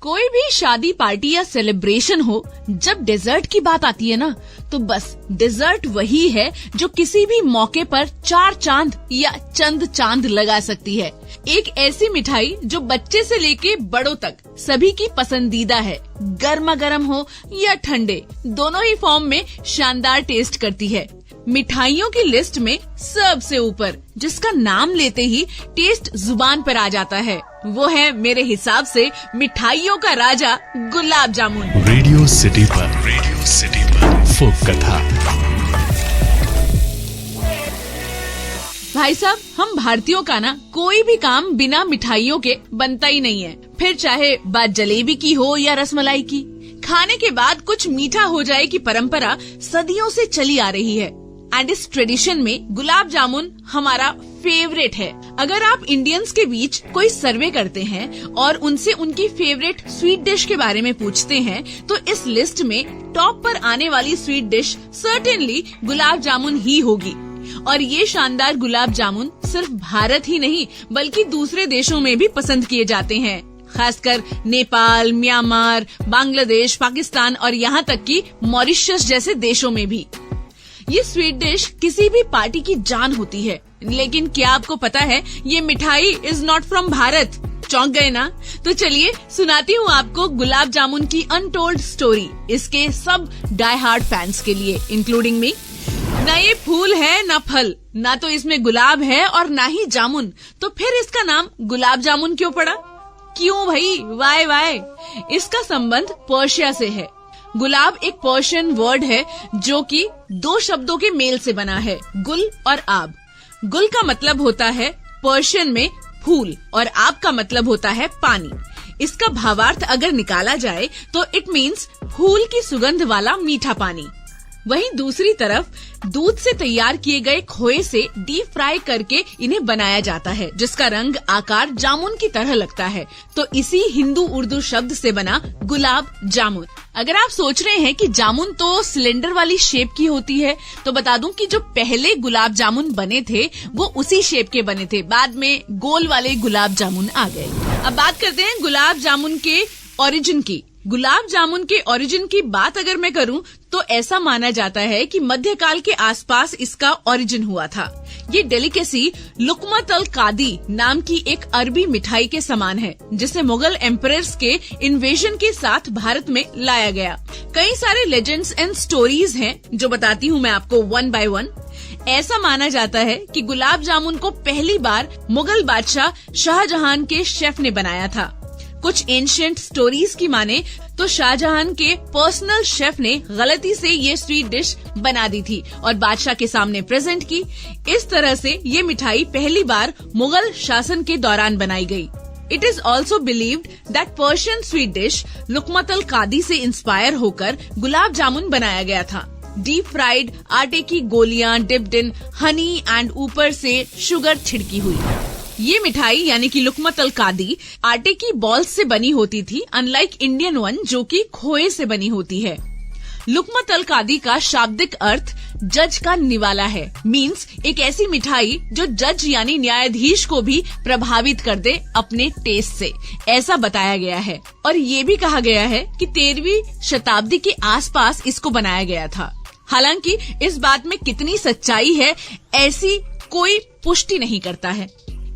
कोई भी शादी पार्टी या सेलिब्रेशन हो, जब डेजर्ट की बात आती है ना, तो बस डेजर्ट वही है जो किसी भी मौके पर 4 चांद या चंद चांद लगा सकती है। एक ऐसी मिठाई जो बच्चे से लेके बड़ों तक सभी की पसंदीदा है। गर्मा गर्म हो या ठंडे, दोनों ही फॉर्म में शानदार टेस्ट करती है। मिठाइयों की लिस्ट में सबसे ऊपर, जिसका नाम लेते ही टेस्ट जुबान पर आ जाता है, वो है मेरे हिसाब से मिठाइयों का राजा गुलाब जामुन। रेडियो सिटी पर फोक कथा। भाई साहब, हम भारतीयों का ना कोई भी काम बिना मिठाइयों के बनता ही नहीं है। फिर चाहे बात जलेबी की हो या रसमलाई की, खाने के बाद कुछ मीठा हो जाए की परंपरा सदियों से चली आ रही है। एंड इस ट्रेडिशन में गुलाब जामुन हमारा फेवरेट है। अगर आप इंडियंस के बीच कोई सर्वे करते हैं और उनसे उनकी फेवरेट स्वीट डिश के बारे में पूछते हैं, तो इस लिस्ट में टॉप पर आने वाली sweet dish certainly gulab jamun ही होगी। और ये शानदार गुलाब जामुन सिर्फ भारत ही नहीं बल्कि दूसरे देशों में भी पसंद किए जाते हैं, खासकर नेपाल, म्यांमार, बांग्लादेश, पाकिस्तान और यहाँ तक कि मॉरिशस जैसे देशों में भी। ये स्वीट डिश किसी भी पार्टी की जान होती है। लेकिन क्या आपको पता है, ये मिठाई इज नॉट फ्रॉम भारत? चौंक गए ना? तो चलिए सुनाती हूँ आपको गुलाब जामुन की अनटोल्ड स्टोरी, इसके सब डाई हार्ड फैंस के लिए, इंक्लूडिंग मी। ना ये फूल है ना फल, ना तो इसमें गुलाब है और ना ही जामुन, तो फिर इसका नाम गुलाब जामुन क्यों पड़ा? क्यों भाई? वाई? इसका संबंध पर्शिया से है। गुलाब एक पर्शियन वर्ड है जो कि 2 शब्दों के मेल से बना है, गुल और आब। गुल का मतलब होता है पर्शियन में फूल और आब का मतलब होता है पानी। इसका भावार्थ अगर निकाला जाए तो इट मीन्स फूल की सुगंध वाला मीठा पानी। वहीं दूसरी तरफ दूध से तैयार किए गए खोए से डीप फ्राई करके इन्हें बनाया जाता है, जिसका रंग आकार जामुन की तरह लगता है। तो इसी हिंदू उर्दू शब्द से बना गुलाब जामुन। अगर आप सोच रहे हैं कि जामुन तो सिलेंडर वाली शेप की होती है, तो बता दूं कि जो पहले गुलाब जामुन बने थे वो उसी शेप के बने थे। बाद में गोल वाले गुलाब जामुन आ गए। अब बात करते हैं गुलाब जामुन के ओरिजिन की। गुलाब जामुन के ओरिजिन की बात अगर मैं करूं तो ऐसा माना जाता है कि मध्यकाल के आसपास इसका ओरिजिन हुआ था। ये डेलिकेसी लुकमत अल कादी नाम की एक अरबी मिठाई के समान है, जिसे मुगल एम्परर्स के इन्वेजन के साथ भारत में लाया गया। कई सारे लेजेंड्स एंड स्टोरीज हैं जो बताती हूँ मैं आपको वन बाय वन। ऐसा माना जाता है कि गुलाब जामुन को पहली बार मुगल बादशाह शाहजहां के शेफ ने बनाया था। कुछ एंशिएंट स्टोरीज की माने तो शाहजहां के पर्सनल शेफ ने गलती से ये स्वीट डिश बना दी थी और बादशाह के सामने प्रेजेंट की। इस तरह से ये मिठाई पहली बार मुगल शासन के दौरान बनाई गई। It is also believed that Persian sweet dish लुकमत अल कादी से इंस्पायर होकर गुलाब जामुन बनाया गया था। डीप फ्राइड आटे की गोलियां डिप्ड इन हनी एंड ऊपर से शुगर छिड़की हुई। ये मिठाई यानी कि लुकमत अल कादी आटे की बॉल्स से बनी होती थी, अनलाइक इंडियन वन जो कि खोए से बनी होती है। लुकमत अल कादी का शाब्दिक अर्थ जज का निवाला है। मीन्स एक ऐसी मिठाई जो जज यानी न्यायाधीश को भी प्रभावित कर दे अपने टेस्ट से, ऐसा बताया गया है। और ये भी कहा गया है कि 13वीं शताब्दी के आसपास इसको बनाया गया था। हालांकि इस बात में कितनी सच्चाई है ऐसी कोई पुष्टि नहीं करता है।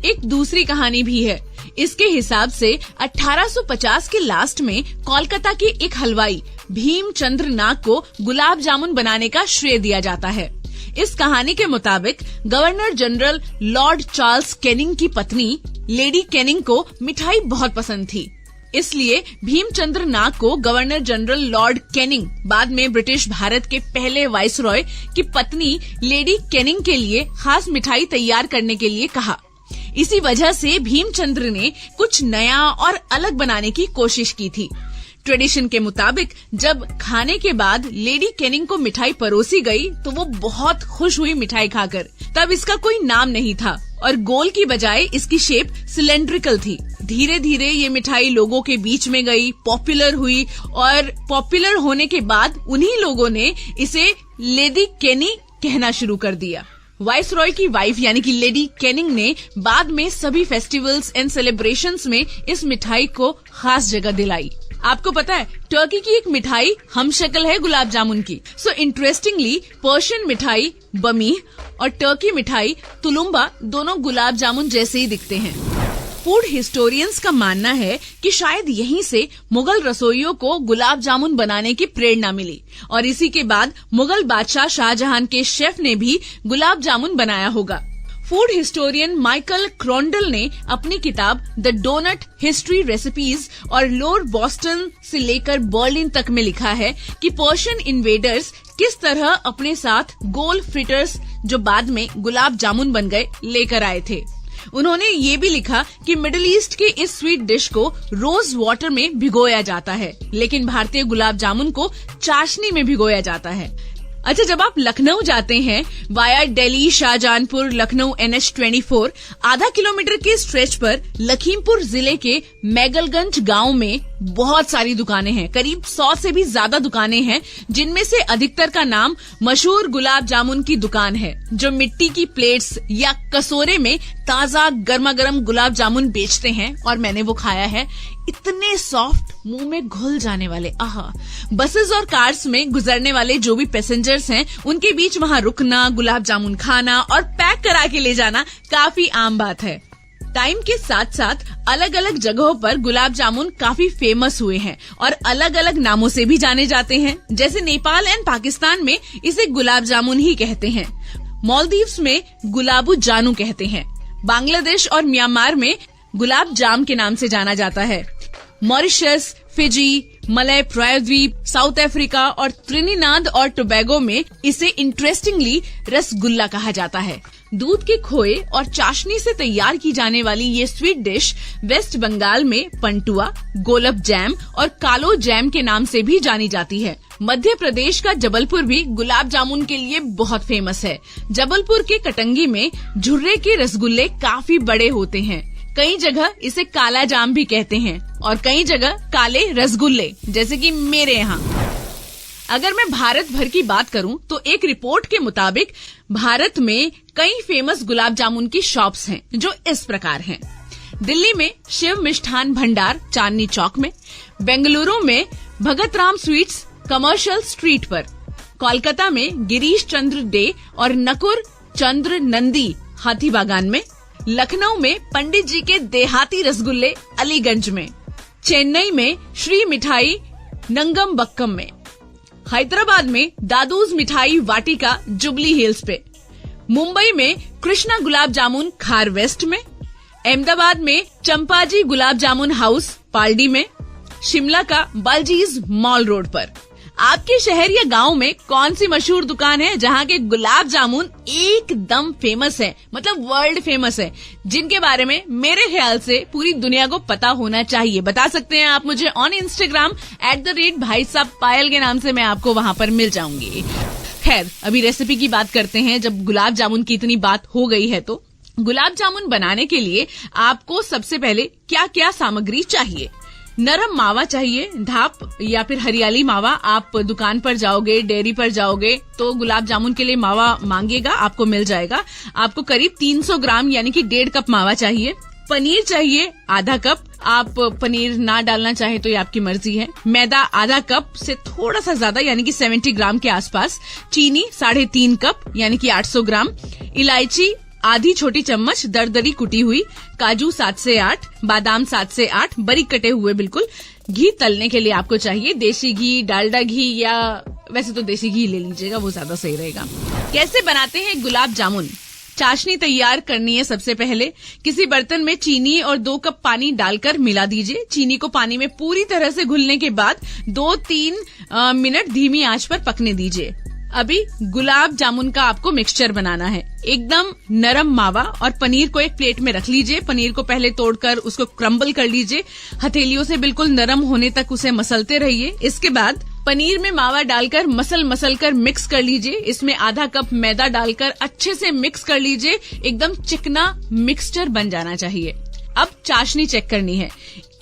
एक दूसरी कहानी भी है। इसके हिसाब से 1850 के लास्ट में कोलकाता के एक हलवाई भीमचंद्र नाग को गुलाब जामुन बनाने का श्रेय दिया जाता है। इस कहानी के मुताबिक governor general Lord Charles Canning की पत्नी लेडी कैनिंग को मिठाई बहुत पसंद थी। इसलिए भीमचंद्र नाग को गवर्नर जनरल लॉर्ड कैनिंग, बाद में ब्रिटिश भारत के पहले वाइसरॉय की पत्नी लेडी कैनिंग के लिए खास मिठाई तैयार करने के लिए कहा। इसी वजह से भीमचंद्र ने कुछ नया और अलग बनाने की कोशिश की थी। ट्रेडिशन के मुताबिक जब खाने के बाद लेडी कैनिंग को मिठाई परोसी गई तो वो बहुत खुश हुई मिठाई खाकर। तब इसका कोई नाम नहीं था और गोल की बजाय इसकी शेप सिलेंड्रिकल थी। धीरे धीरे ये मिठाई लोगों के बीच में गई, पॉपुलर हुई और पॉपुलर होने के बाद उन्हीं लोगों ने इसे लेडी कैनी कहना शुरू कर दिया। वाइसरॉय की वाइफ यानी कि लेडी कैनिंग ने बाद में सभी फेस्टिवल्स एंड सेलिब्रेशंस में इस मिठाई को खास जगह दिलाई। आपको पता है टर्की की एक मिठाई हम शक्ल है गुलाब जामुन की। सो इंटरेस्टिंगली पर्शियन मिठाई बमी और टर्की मिठाई तुलुम्बा दोनों गुलाब जामुन जैसे ही दिखते हैं। फूड हिस्टोरियंस का मानना है कि शायद यहीं से मुगल रसोइयों को गुलाब जामुन बनाने की प्रेरणा मिली और इसी के बाद मुगल बादशाह शाहजहां के शेफ ने भी गुलाब जामुन बनाया होगा। फूड हिस्टोरियन माइकल क्रॉन्डल ने अपनी किताब द डोनट हिस्ट्री रेसिपीज और लोअर बॉस्टन से लेकर बर्लिन तक में लिखा है कि पर्शियन इन्वेडर्स किस तरह अपने साथ गोल फ्रिटर्स, जो बाद में गुलाब जामुन बन गए, लेकर आए थे। उन्होंने ये भी लिखा कि मिडिल ईस्ट के इस स्वीट डिश को रोज वाटर में भिगोया जाता है, लेकिन भारतीय गुलाब जामुन को चाशनी में भिगोया जाता है। अच्छा, जब आप लखनऊ जाते हैं वाया दिल्ली शाहजहांपुर लखनऊ NH24 आधा किलोमीटर के स्ट्रेच पर लखीमपुर जिले के मैगलगंज गांव में बहुत सारी दुकानें हैं। करीब 100 से भी ज्यादा दुकानें हैं, जिनमें से अधिकतर का नाम मशहूर गुलाब जामुन की दुकान है, जो मिट्टी की प्लेट्स या कटोरे में ताजा गर्मा गर्म गुलाब जामुन बेचते हैं। और मैंने वो खाया है, इतने सॉफ्ट, मुंह में घुल जाने वाले। आहा। बसेस और कार्स में गुजरने वाले जो भी पैसेंजर्स हैं, उनके बीच वहाँ रुकना, गुलाब जामुन खाना और पैक करा के ले जाना काफी आम बात है। टाइम के साथ साथ अलग अलग जगहों पर गुलाब जामुन काफी फेमस हुए हैं और अलग अलग नामों से भी जाने जाते हैं। जैसे नेपाल एंड पाकिस्तान में इसे गुलाब जामुन ही कहते हैं, मालदीव्स में गुलाबू जानू कहते हैं, बांग्लादेश और म्यांमार में गुलाब जाम के नाम से जाना जाता है। मॉरिशस, फिजी, मलय प्रायद्वीप, साउथ अफ्रीका और त्रिनिदाद और टोबैगो में इसे इंटरेस्टिंगली रसगुल्ला कहा जाता है। दूध के खोए और चाशनी से तैयार की जाने वाली ये स्वीट डिश वेस्ट बंगाल में पंटुआ, गोलब जैम और कालो जैम के नाम से भी जानी जाती है। मध्य प्रदेश का जबलपुर भी गुलाब जामुन के लिए बहुत फेमस है। जबलपुर के कटंगी में झुर्रे के रसगुल्ले काफी बड़े होते हैं। कई जगह इसे काला जाम भी कहते हैं और कई जगह काले रसगुल्ले, जैसे कि मेरे यहाँ। अगर मैं भारत भर की बात करूं तो एक रिपोर्ट के मुताबिक भारत में कई फेमस गुलाब जामुन की शॉप्स हैं, जो इस प्रकार हैं। दिल्ली में शिव मिष्ठान भंडार चांदनी चौक में, बेंगलुरु में Bhagat Ram sweets commercial street पर, कोलकाता में गिरीश चंद्र डे और नकुर चंद्र नंदी हाथी बागान में, लखनऊ में पंडित जी के देहाती रसगुल्ले अलीगंज में, चेन्नई में श्री मिठाई नंगम बक्कम में, हैदराबाद में दादूज मिठाई वाटिका जुबली हिल्स पे, मुंबई में कृष्णा गुलाब जामुन खार वेस्ट में, अहमदाबाद में चंपाजी गुलाब जामुन हाउस पालडी में, शिमला का बालजीज मॉल रोड पर। आपके शहर या गांव में कौन सी मशहूर दुकान है जहां के गुलाब जामुन एकदम फेमस है, मतलब वर्ल्ड फेमस है, जिनके बारे में मेरे ख्याल से पूरी दुनिया को पता होना चाहिए? बता सकते हैं आप मुझे ऑन इंस्टाग्राम @भाईसाहब के नाम से। मैं आपको वहां पर मिल जाऊंगी। खैर, अभी रेसिपी की बात करते हैं। जब गुलाब जामुन की इतनी बात हो गई है तो गुलाब जामुन बनाने के लिए आपको सबसे पहले क्या क्या सामग्री चाहिए? नरम मावा चाहिए, ढाप या फिर हरियाली मावा। आप दुकान पर जाओगे, डेयरी पर जाओगे तो गुलाब जामुन के लिए मावा मांगेगा, आपको मिल जाएगा। आपको करीब 300 ग्राम यानी कि 1.5 कप मावा चाहिए। पनीर चाहिए आधा कप, आप पनीर ना डालना चाहे तो ये आपकी मर्जी है। मैदा आधा कप से थोड़ा सा ज्यादा यानी कि 70 ग्राम के आसपास। चीनी 3.5 कप यानी कि 800 ग्राम। इलायची आधी छोटी चम्मच दरदरी कुटी हुई। काजू 7 से 8, बादाम 7 से 8 बारीक कटे हुए बिल्कुल। घी तलने के लिए आपको चाहिए देसी घी, डालडा घी, या वैसे तो देसी घी ले लीजिएगा, वो ज्यादा सही रहेगा। कैसे बनाते हैं गुलाब जामुन? चाशनी तैयार करनी है। सबसे पहले किसी बर्तन में चीनी और 2 कप पानी डालकर मिला दीजिए। चीनी को पानी में पूरी तरह से घुलने के बाद 2-3 मिनट धीमी आंच पर पकने दीजिए। अभी गुलाब जामुन का आपको मिक्सचर बनाना है। एकदम नरम मावा और पनीर को एक प्लेट में रख लीजिए। पनीर को पहले तोड़कर उसको क्रम्बल कर लीजिए। हथेलियों से बिल्कुल नरम होने तक उसे मसलते रहिए। इसके बाद पनीर में मावा डालकर मसल कर मिक्स कर लीजिए। इसमें आधा कप मैदा डालकर अच्छे से मिक्स कर लीजिए। एकदम चिकना मिक्सचर बन जाना चाहिए। अब चाशनी चेक करनी है।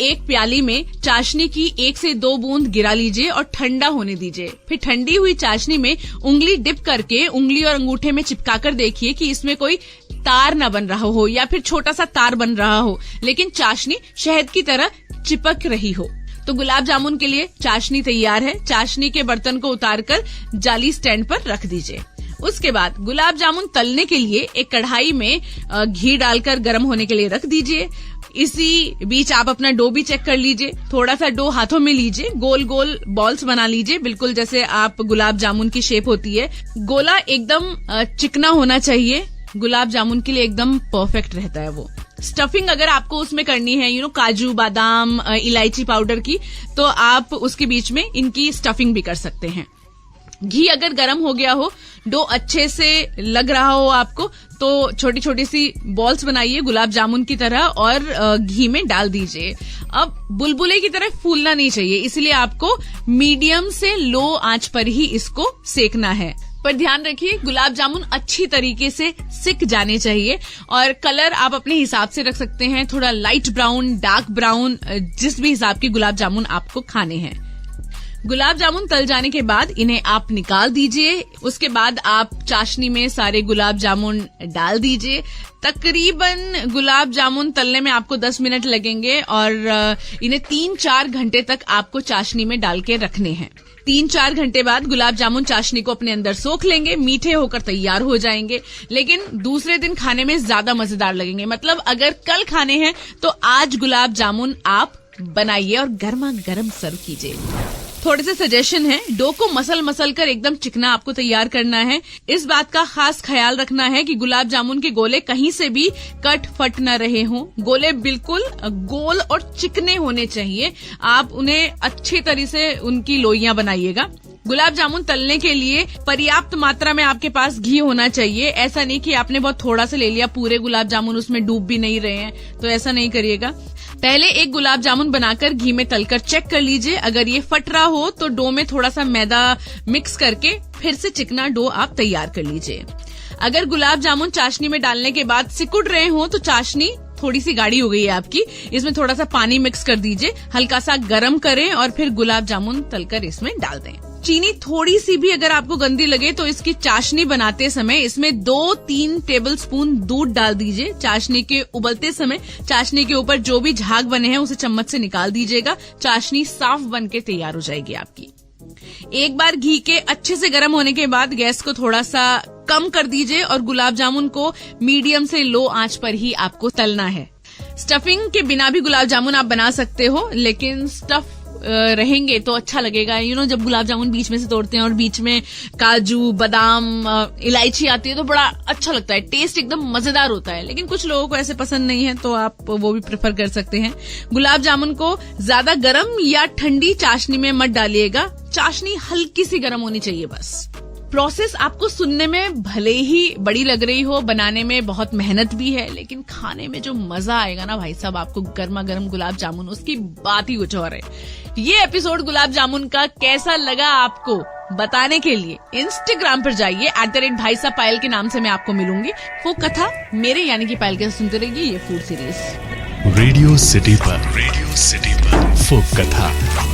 एक प्याली में चाशनी की 1 से 2 बूंद गिरा लीजिए और ठंडा होने दीजिए। फिर ठंडी हुई चाशनी में उंगली डिप करके उंगली और अंगूठे में चिपकाकर देखिए कि इसमें कोई तार न बन रहा हो या फिर छोटा सा तार बन रहा हो, लेकिन चाशनी शहद की तरह चिपक रही हो। तो गुलाब जामुन के लिए चाशनी तैयार है। चाशनी के बर्तन को उतारकर जाली स्टैंड पर रख दीजिए। उसके बाद गुलाब जामुन तलने के लिए एक कढ़ाई में घी डालकर गर्म होने के लिए रख दीजिए। इसी बीच आप अपना डो भी चेक कर लीजिए। थोड़ा सा डो हाथों में लीजिए, गोल गोल बॉल्स बना लीजिए, बिल्कुल जैसे आप गुलाब जामुन की शेप होती है। गोला एकदम चिकना होना चाहिए, गुलाब जामुन के लिए एकदम परफेक्ट रहता है वो। स्टफिंग अगर आपको उसमें करनी है काजू बादाम इलायची पाउडर की, तो आप उसके बीच में इनकी स्टफिंग भी कर सकते हैं। घी अगर गर्म हो गया हो, डो अच्छे से लग रहा हो आपको, तो छोटी छोटी सी बॉल्स बनाइए गुलाब जामुन की तरह और घी में डाल दीजिए। अब बुलबुले की तरह फूलना नहीं चाहिए, इसलिए आपको मीडियम से लो आंच पर ही इसको सेकना है। पर ध्यान रखिए गुलाब जामुन अच्छी तरीके से सिक जाने चाहिए और कलर आप अपने हिसाब से रख सकते हैं, थोड़ा लाइट ब्राउन, डार्क ब्राउन, जिस भी हिसाब के गुलाब जामुन आपको खाने हैं। गुलाब जामुन तल जाने के बाद इन्हें आप निकाल दीजिए। उसके बाद आप चाशनी में सारे गुलाब जामुन डाल दीजिए। तकरीबन गुलाब जामुन तलने में आपको 10 मिनट लगेंगे और इन्हें 3-4 घंटे तक आपको चाशनी में डाल के रखने हैं। 3-4 घंटे बाद गुलाब जामुन चाशनी को अपने अंदर सोख लेंगे, मीठे होकर तैयार हो जाएंगे, लेकिन दूसरे दिन खाने में ज्यादा मजेदार लगेंगे। मतलब अगर कल खाने हैं तो आज गुलाब जामुन आप बनाइए और गर्मा गर्म सर्व कीजिए। थोड़े से सजेशन है, डो को मसल कर एकदम चिकना आपको तैयार करना है। इस बात का खास ख्याल रखना है कि गुलाब जामुन के गोले कहीं से भी कट फट न रहे हों। गोले बिल्कुल गोल और चिकने होने चाहिए। आप उन्हें अच्छी तरह से उनकी लोइयां बनाइएगा। गुलाब जामुन तलने के लिए पर्याप्त मात्रा में आपके पास घी होना चाहिए। ऐसा नहीं कि आपने बहुत थोड़ा सा ले लिया, पूरे गुलाब जामुन उसमें डूब भी नहीं रहे हैं, तो ऐसा नहीं करिएगा। पहले एक गुलाब जामुन बनाकर घी में तलकर चेक कर लीजिए। अगर ये फट रहा हो तो डो में थोड़ा सा मैदा मिक्स करके फिर से चिकना डो आप तैयार कर लीजिए। अगर गुलाब जामुन चाशनी में डालने के बाद सिकुड़ रहे हो तो चाशनी थोड़ी सी गाढ़ी हो गई है आपकी, इसमें थोड़ा सा पानी मिक्स कर दीजिए, हल्का सा गरम करें और फिर गुलाब जामुन तलकर इसमें डाल दें। चीनी थोड़ी सी भी अगर आपको गंदी लगे तो इसकी चाशनी बनाते समय इसमें 2-3 टेबलस्पून दूध डाल दीजिए। चाशनी के उबलते समय चाशनी के ऊपर जो भी झाग बने हैं उसे चम्मच से निकाल दीजिएगा। चाशनी साफ बन के तैयार हो जाएगी आपकी। एक बार घी के अच्छे से गर्म होने के बाद गैस को थोड़ा सा कम कर दीजिए और गुलाब जामुन को मीडियम से लो आंच पर ही आपको तलना है। स्टफिंग के बिना भी गुलाब जामुन आप बना सकते हो, लेकिन स्टफ रहेंगे तो अच्छा लगेगा। जब गुलाब जामुन बीच में से तोड़ते हैं और बीच में काजू बादाम इलायची आती है तो बड़ा अच्छा लगता है, टेस्ट एकदम मजेदार होता है। लेकिन कुछ लोगों को ऐसे पसंद नहीं है तो आप वो भी प्रेफर कर सकते हैं। गुलाब जामुन को ज्यादा गर्म या ठंडी चाशनी में मत डालिएगा, चाशनी हल्की सी गर्म होनी चाहिए बस। प्रोसेस आपको सुनने में भले ही बड़ी लग रही हो, बनाने में बहुत मेहनत भी है, लेकिन खाने में जो मजा आएगा ना भाई साहब आपको गर्मा गर्म गुलाब जामुन, उसकी बात ही कुछ और है। ये एपिसोड गुलाब जामुन का कैसा लगा आपको बताने के लिए इंस्टाग्राम पर जाइए @भाई साहब पायल के नाम से मैं आपको मिलूंगी। वो कथा मेरे यानी कि पायल के सुनते रहिए ये फूड सीरीज रेडियो सिटी पर फोक कथा।